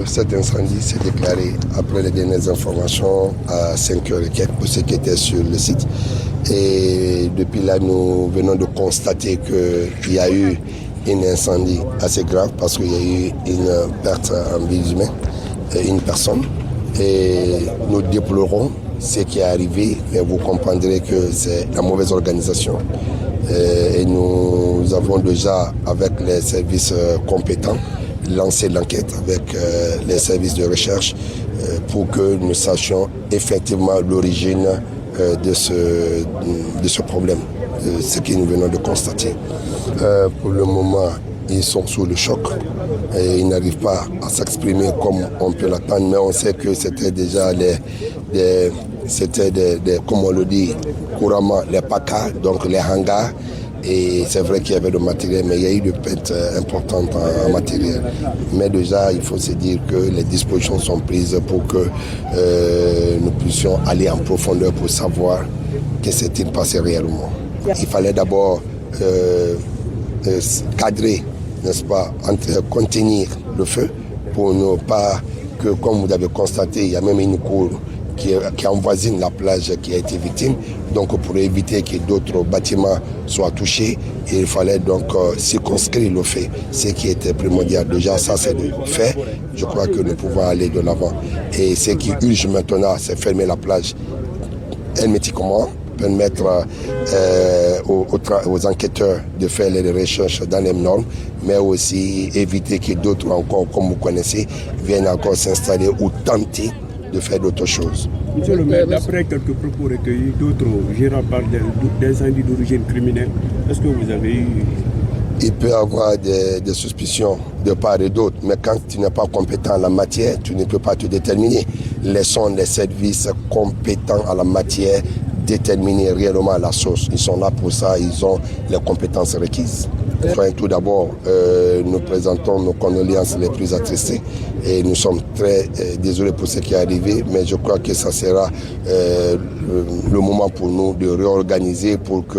Cet incendie s'est déclaré après les dernières informations à 5h et quelques pour ceux qui étaient sur le site. Et depuis là, nous venons de constater qu'il y a eu un incendie assez grave parce qu'il y a eu une perte en vie humaine, une personne. Et nous déplorons ce qui est arrivé, mais vous comprendrez que c'est la mauvaise organisation. Et nous avons déjà, avec les services compétents, lancé l'enquête avec les services de recherche pour que nous sachions effectivement l'origine de ce problème, ce que nous venons de constater. Pour le moment, ils sont sous le choc et ils n'arrivent pas à s'exprimer comme on peut l'attendre, mais on sait que c'était déjà comme on le dit couramment, les PACA, donc les hangars. Et c'est vrai qu'il y avait le matériel, mais il y a eu des pertes importantes en matériel. Mais déjà, il faut se dire que les dispositions sont prises pour que nous puissions aller en profondeur pour savoir ce qui s'est passé réellement. Il fallait d'abord cadrer, n'est-ce pas, contenir le feu pour ne pas que, comme vous avez constaté, il y a même une cour qui envoisine la plage qui a été victime. Donc pour éviter que d'autres bâtiments soient touchés, il fallait donc circonscrire le fait, ce qui était primordial. Déjà ça c'est le fait, je crois que nous pouvons aller de l'avant. Et ce qui urge maintenant, c'est fermer la plage hermétiquement, permettre aux enquêteurs de faire les recherches dans les normes, mais aussi éviter que d'autres encore, comme vous connaissez, viennent encore s'installer ou tenter de faire d'autres choses. Monsieur le maire, d'après quelques propos recueillis, d'autres gérants parlent d'incendies d'origine criminelle. Est-ce que vous avez eu... Il peut y avoir des suspicions de part et d'autre, mais quand tu n'es pas compétent en la matière, tu ne peux pas te déterminer. Laissons les services compétents en la matière déterminer réellement la source. Ils sont là pour ça, ils ont les compétences requises. Enfin, tout d'abord, nous présentons nos condoléances les plus attristées et nous sommes très désolés pour ce qui est arrivé, mais je crois que ça sera le moment pour nous de réorganiser pour que